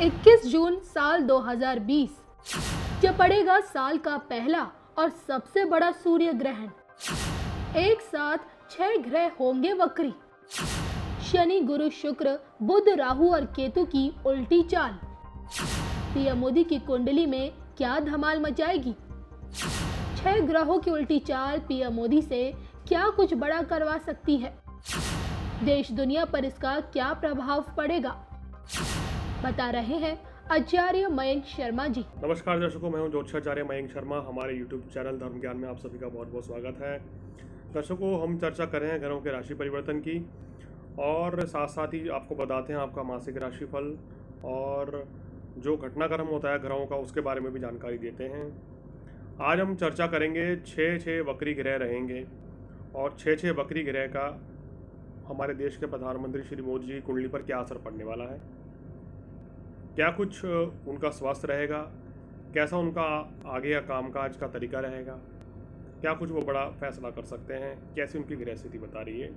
21 जून साल 2020 जब पड़ेगा साल का पहला और सबसे बड़ा सूर्य ग्रहण। एक साथ 6 ग्रह होंगे वक्री। शनि, गुरु, शुक्र, बुध, राहु और केतु की उल्टी चाल। पीएम मोदी की कुंडली में क्या धमाल मचाएगी? 6 ग्रहों की उल्टी चाल पीएम मोदी से क्या कुछ बड़ा करवा सकती है? देश दुनिया पर इसका क्या प्रभाव पड़ेगा, बता रहे हैं आचार्य मयंक शर्मा जी। नमस्कार दर्शकों, मैं हूं ज्योतिषाचार्य मयंक शर्मा। हमारे यूट्यूब चैनल धर्म ज्ञान में आप सभी का बहुत बहुत स्वागत है। दर्शकों, हम चर्चा कर रहे हैं ग्रहों के राशि परिवर्तन की और साथ साथ ही आपको बताते हैं आपका मासिक राशिफल और जो घटनाक्रम होता है ग्रहों का उसके बारे में भी जानकारी देते हैं। आज हम चर्चा करेंगे 6 वक्री ग्रह रहेंगे और 6 वक्री ग्रह का हमारे देश के प्रधानमंत्री श्री मोदी जी की कुंडली पर क्या असर पड़ने वाला है, क्या कुछ उनका स्वास्थ्य रहेगा, कैसा उनका आगे का कामकाज का तरीका रहेगा, क्या कुछ वो बड़ा फैसला कर सकते हैं, कैसी उनकी गृह स्थिति बता रही है।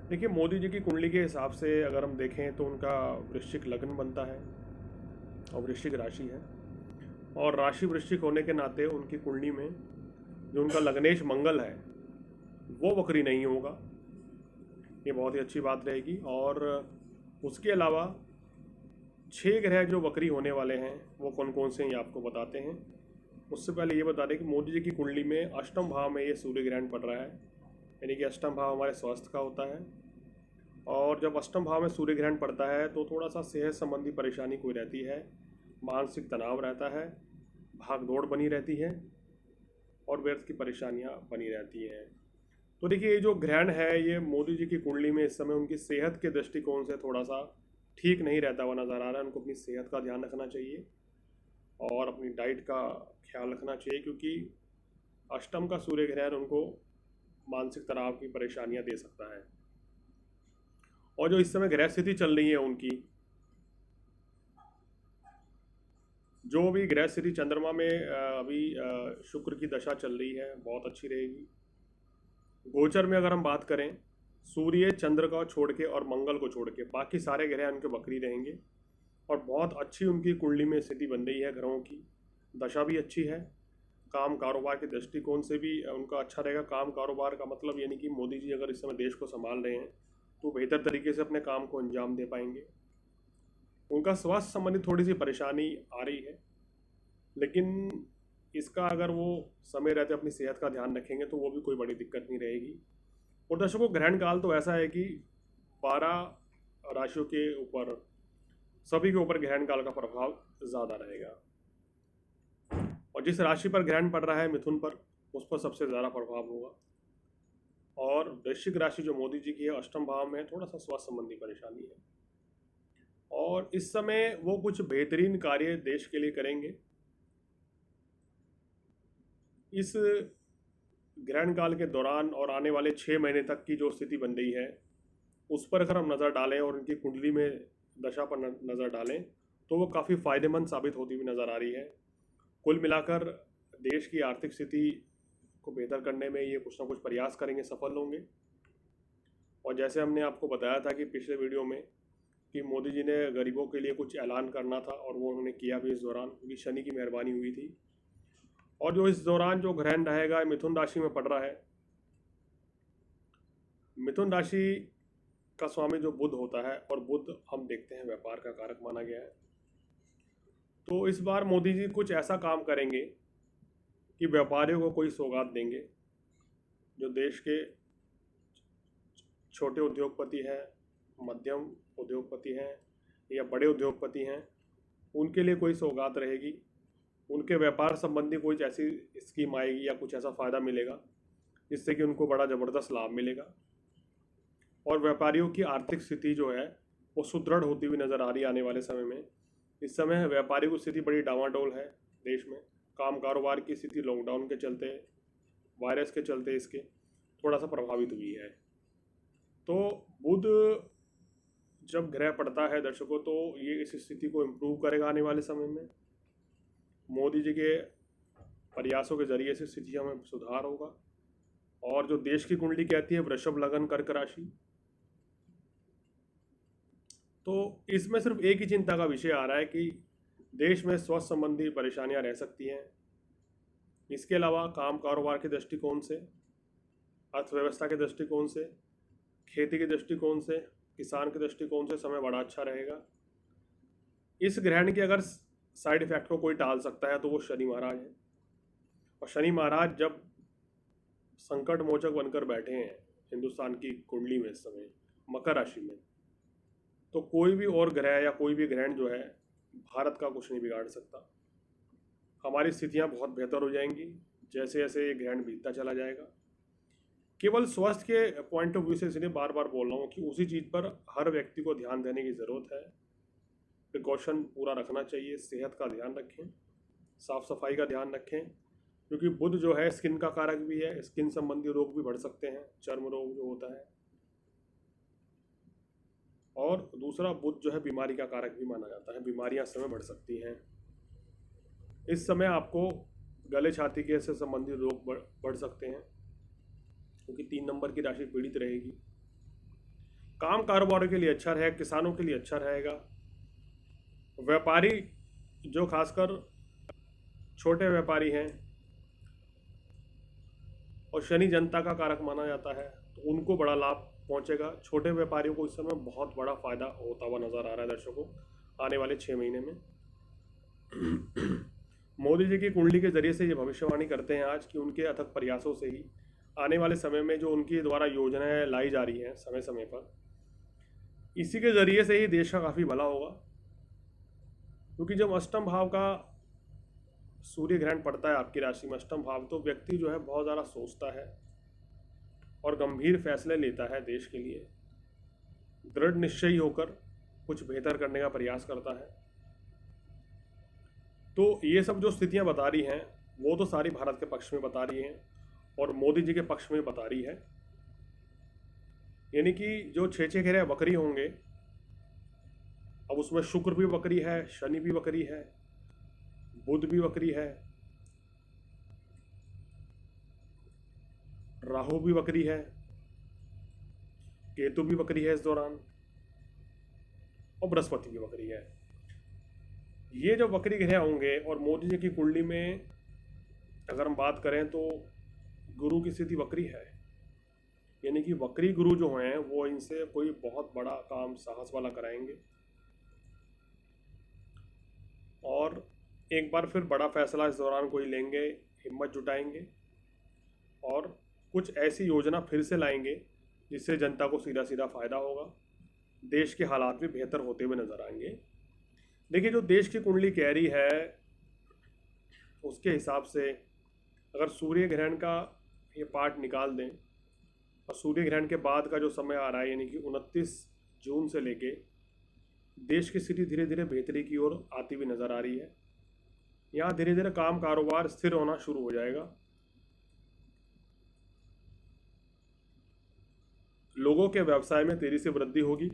देखिए, मोदी जी की कुंडली के हिसाब से अगर हम देखें तो उनका वृश्चिक लग्न बनता है और वृश्चिक राशि है और राशि वृश्चिक होने के नाते उनकी कुंडली में जो उनका लग्नेश मंगल है वो वक्री नहीं होगा, ये बहुत ही अच्छी बात रहेगी। और उसके अलावा 6 ग्रह जो वक्री होने वाले हैं वो कौन कौन से हैं ये आपको बताते हैं। उससे पहले ये बता दें कि मोदी जी की कुंडली में अष्टम भाव में ये सूर्य ग्रहण पड़ रहा है, यानी कि अष्टम भाव हमारे स्वास्थ्य का होता है और जब अष्टम भाव में सूर्य ग्रहण पड़ता है तो थोड़ा सा सेहत संबंधी परेशानी कोई रहती है, मानसिक तनाव रहता है, भाग दौड़ बनी रहती है और व्यर्थ की परेशानियाँ बनी रहती हैं। तो देखिए, ये जो ग्रहण है ये मोदी जी की कुंडली में इस समय उनकी सेहत के दृष्टिकोण से थोड़ा सा ठीक नहीं रहता हुआ नज़र आ रहा है। उनको अपनी सेहत का ध्यान रखना चाहिए और अपनी डाइट का ख्याल रखना चाहिए, क्योंकि अष्टम का सूर्य ग्रहण उनको मानसिक तनाव की परेशानियां दे सकता है। और जो इस समय ग्रह स्थिति चल रही है उनकी, जो भी ग्रह स्थिति चंद्रमा में अभी शुक्र की दशा चल रही है बहुत अच्छी रहेगी। गोचर में अगर हम बात करें, सूर्य, चंद्र को छोड़ के और मंगल को छोड़ के बाकी सारे ग्रह उनके वक्री रहेंगे और बहुत अच्छी उनकी कुंडली में स्थिति बन रही है। ग्रहों की दशा भी अच्छी है, काम कारोबार के दृष्टिकोण से भी उनका अच्छा रहेगा। काम कारोबार का मतलब यानी कि मोदी जी अगर इस समय देश को संभाल रहे हैं तो बेहतर तरीके से अपने काम को अंजाम दे पाएंगे। उनका स्वास्थ्य संबंधी थोड़ी सी परेशानी आ रही है, लेकिन इसका अगर वो समय रहते अपनी सेहत का ध्यान रखेंगे तो वो भी कोई बड़ी दिक्कत नहीं रहेगी। और दर्शकों, ग्रहण काल तो ऐसा है कि 12 राशियों के ऊपर, सभी के ऊपर ग्रहण काल का प्रभाव ज़्यादा रहेगा और जिस राशि पर ग्रहण पड़ रहा है मिथुन पर, उस पर सबसे ज़्यादा प्रभाव होगा। और वृश्चिक राशि जो मोदी जी की है अष्टम भाव में थोड़ा सा स्वास्थ्य संबंधी परेशानी है और इस समय वो कुछ बेहतरीन कार्य देश के लिए करेंगे। इस ग्रहण काल के दौरान और आने वाले 6 महीने तक की जो स्थिति बन रही है उस पर अगर हम नज़र डालें और उनकी कुंडली में दशा पर नज़र डालें तो वो काफ़ी फ़ायदेमंद साबित होती हुई नज़र आ रही है। कुल मिलाकर देश की आर्थिक स्थिति को बेहतर करने में ये कुछ ना कुछ प्रयास करेंगे, सफल होंगे। और जैसे हमने आपको बताया था कि पिछले वीडियो में कि मोदी जी ने गरीबों के लिए कुछ ऐलान करना था और वो उन्होंने किया भी इस दौरान, क्योंकि शनि की मेहरबानी हुई थी। और जो इस दौरान जो ग्रहण रहेगा मिथुन राशि में पड़ रहा है, मिथुन राशि का स्वामी जो बुध होता है और बुध हम देखते हैं व्यापार का कारक माना गया है। तो इस बार मोदी जी कुछ ऐसा काम करेंगे कि व्यापारियों को कोई सौगात देंगे। जो देश के छोटे उद्योगपति हैं, मध्यम उद्योगपति हैं या बड़े उद्योगपति हैं, उनके लिए कोई सौगात रहेगी। उनके व्यापार संबंधी कोई ऐसी स्कीम आएगी या कुछ ऐसा फ़ायदा मिलेगा जिससे कि उनको बड़ा ज़बरदस्त लाभ मिलेगा और व्यापारियों की आर्थिक स्थिति जो है वो सुदृढ़ होती हुई नज़र आ रही है आने वाले समय में। इस समय व्यापारियों की स्थिति बड़ी डामाडोल है देश में। काम कारोबार की स्थिति लॉकडाउन के चलते, वायरस के चलते इसके थोड़ा सा प्रभावित हुई है। तो बुध जब ग्रह पड़ता है दर्शकों तो ये इस स्थिति को इम्प्रूव करेगा आने वाले समय में। मोदी जी के प्रयासों के जरिए से स्थितियों में सुधार होगा। और जो देश की कुंडली कहती है वृषभ लगन कर्क राशि, तो इसमें सिर्फ एक ही चिंता का विषय आ रहा है कि देश में स्वास्थ्य संबंधी परेशानियां रह सकती हैं। इसके अलावा काम कारोबार के दृष्टिकोण से, अर्थव्यवस्था के दृष्टिकोण से, खेती के दृष्टिकोण से, किसान के दृष्टिकोण से समय बड़ा अच्छा रहेगा। इस ग्रहण के अगर साइड इफेक्ट को कोई टाल सकता है तो वो शनि महाराज है। और शनि महाराज जब संकट मोचक बनकर बैठे हैं हिंदुस्तान की कुंडली में इस समय मकर राशि में, तो कोई भी और ग्रह या कोई भी ग्रहण जो है भारत का कुछ नहीं बिगाड़ सकता। हमारी स्थितियां बहुत बेहतर हो जाएंगी जैसे जैसे ये ग्रहण बीतता चला जाएगा। केवल स्वास्थ्य के पॉइंट ऑफ व्यू से इसलिए बार बार बोल रहा हूँ कि उसी चीज़ पर हर व्यक्ति को ध्यान देने की ज़रूरत है। प्रिकॉशन पूरा रखना चाहिए, सेहत का ध्यान रखें, साफ सफाई का ध्यान रखें, क्योंकि बुध जो है स्किन का कारक भी है। स्किन संबंधी रोग भी बढ़ सकते हैं, चर्म रोग जो होता है। और दूसरा बुध जो है बीमारी का कारक भी माना जाता है, बीमारियां इस समय बढ़ सकती हैं। इस समय आपको गले छाती के से संबंधित रोग बढ़ सकते हैं, क्योंकि 3 नंबर की राशि पीड़ित रहेगी। काम कारोबार के लिए अच्छा रहेगा, किसानों के लिए अच्छा रहेगा। व्यापारी जो खासकर छोटे व्यापारी हैं और शनि जनता का कारक माना जाता है, तो उनको बड़ा लाभ पहुंचेगा। छोटे व्यापारियों को इस समय बहुत बड़ा फायदा होता हुआ नजर आ रहा है दर्शकों आने वाले 6 महीने में। मोदी जी की कुंडली के जरिए से ये भविष्यवाणी करते हैं आज कि उनके अथक प्रयासों से ही आने वाले समय में जो उनके द्वारा योजनाएं लाई जा रही हैं समय समय पर, इसी के जरिए से ही देश का काफ़ी भला होगा। क्योंकि जब अष्टम भाव का सूर्य ग्रहण पड़ता है आपकी राशि में, अष्टम भाव, तो व्यक्ति जो है बहुत ज़्यादा सोचता है और गंभीर फैसले लेता है देश के लिए, दृढ़ निश्चयी होकर कुछ बेहतर करने का प्रयास करता है। तो ये सब जो स्थितियां बता रही हैं वो तो सारी भारत के पक्ष में बता रही हैं और मोदी जी के पक्ष में बता रही है। यानी कि जो 6 ग्रह वक्री होंगे, अब उसमें शुक्र भी वक्री है, शनि भी वक्री है, बुध भी वक्री है, राहु भी वक्री है, केतु भी वक्री है इस दौरान, और बृहस्पति भी वक्री है। ये जो वक्री ग्रह होंगे, और मोदी जी की कुंडली में अगर हम बात करें तो गुरु की स्थिति वक्री है। यानी कि वक्री गुरु जो हैं वो इनसे कोई बहुत बड़ा काम साहस वाला कराएंगे और एक बार फिर बड़ा फैसला इस दौरान कोई लेंगे, हिम्मत जुटाएंगे और कुछ ऐसी योजना फिर से लाएंगे जिससे जनता को सीधा सीधा फ़ायदा होगा। देश के हालात भी बेहतर होते हुए नज़र आएंगे। देखिए, जो देश की कुंडली कह रही है उसके हिसाब से अगर सूर्य ग्रहण का ये पार्ट निकाल दें और सूर्य ग्रहण के बाद का जो समय आ रहा है, यानी कि 29 जून से लेके देश की स्थिति धीरे धीरे बेहतरी की ओर आती हुई नज़र आ रही है। यहाँ धीरे धीरे काम कारोबार स्थिर होना शुरू हो जाएगा। लोगों के व्यवसाय में तेजी से वृद्धि होगी।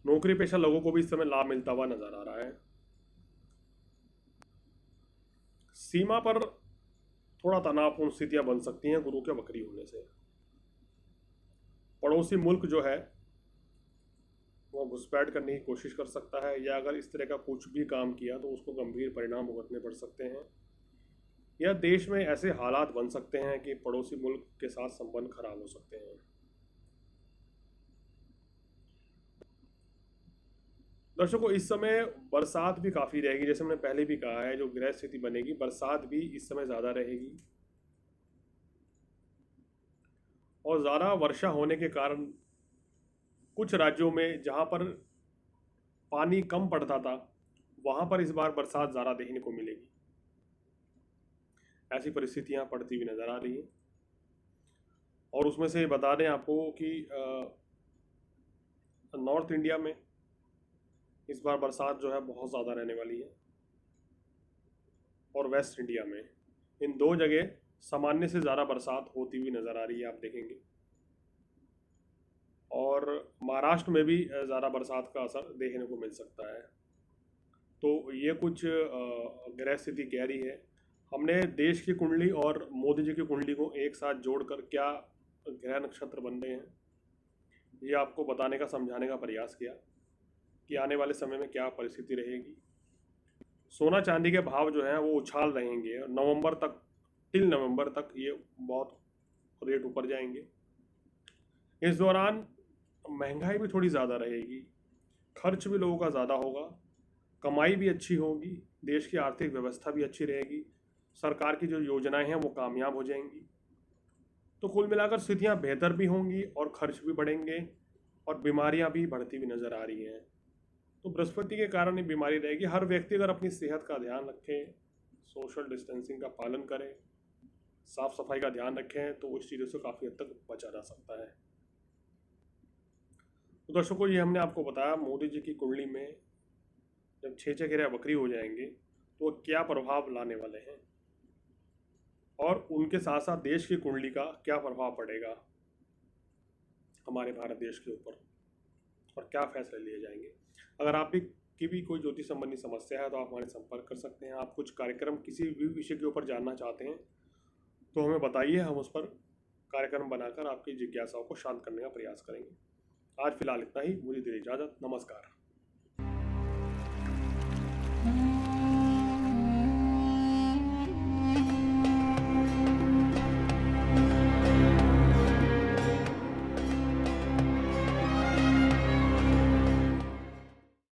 नौकरी पेशा लोगों को भी इस समय लाभ मिलता हुआ नजर आ रहा है। सीमा पर थोड़ा तनावपूर्ण स्थितियां बन सकती हैं गुरु के वक्री होने से। पड़ोसी मुल्क जो है वो घुसपैठ करने की कोशिश कर सकता है, या अगर इस तरह का कुछ भी काम किया तो उसको गंभीर परिणाम भुगतने पड़ सकते हैं, या देश में ऐसे हालात बन सकते हैं कि पड़ोसी मुल्क के साथ संबंध खराब हो सकते हैं। दर्शकों, इस समय बरसात भी काफ़ी रहेगी। जैसे मैंने पहले भी कहा है, जो ग्रह स्थिति बनेगी बरसात भी इस समय ज़्यादा रहेगी और ज़्यादा वर्षा होने के कारण कुछ राज्यों में जहाँ पर पानी कम पड़ता था वहाँ पर इस बार बरसात ज़्यादा देखने को मिलेगी। ऐसी परिस्थितियाँ पड़ती हुई नज़र आ रही हैं। और उसमें से बता दें आपको कि नॉर्थ इंडिया में इस बार बरसात जो है बहुत ज़्यादा रहने वाली है और वेस्ट इंडिया में, इन 2 जगह सामान्य से ज़्यादा बरसात होती हुई नज़र आ रही है, आप देखेंगे। और महाराष्ट्र में भी ज़्यादा बरसात का असर देखने को मिल सकता है। तो ये कुछ ग्रह स्थिति कह रही है। हमने देश की कुंडली और मोदी जी की कुंडली को एक साथ जोड़कर क्या ग्रह नक्षत्र बन रहे हैं, ये आपको बताने का, समझाने का प्रयास किया कि आने वाले समय में क्या परिस्थिति रहेगी। सोना चांदी के भाव जो हैं वो उछाल रहेंगे और नवंबर तक ये बहुत रेट ऊपर जाएंगे। इस दौरान महंगाई भी थोड़ी ज़्यादा रहेगी, खर्च भी लोगों का ज़्यादा होगा, कमाई भी अच्छी होगी, देश की आर्थिक व्यवस्था भी अच्छी रहेगी, सरकार की जो योजनाएं हैं वो कामयाब हो जाएंगी। तो कुल मिलाकर स्थितियां बेहतर भी होंगी और खर्च भी बढ़ेंगे और बीमारियां भी बढ़ती हुई नज़र आ रही हैं। तो बृहस्पति के कारण ये बीमारी रहेगी। हर व्यक्ति अगर अपनी सेहत का ध्यान रखे, सोशल डिस्टेंसिंग का पालन करें, साफ सफाई का ध्यान रखें, तो उस चीज़ों से काफ़ी हद तक बचा जा सकता है। तो दर्शकों, ये हमने आपको बताया मोदी जी की कुंडली में जब 6 ग्रह वक्री हो जाएंगे तो वो क्या प्रभाव लाने वाले हैं और उनके साथ साथ देश की कुंडली का क्या प्रभाव पड़ेगा हमारे भारत देश के ऊपर और क्या फैसले लिए जाएंगे। अगर आप भी की भी कोई ज्योतिष संबंधी समस्या है तो आप हमारे संपर्क कर सकते हैं। आप कुछ कार्यक्रम किसी भी विषय के ऊपर जानना चाहते हैं तो हमें बताइए, हम उस पर कार्यक्रम बनाकर आपकी जिज्ञासाओं को शांत करने का प्रयास करेंगे। आज फिलहाल इतना ही, मुझे दीजिए इजाज़त। नमस्कार।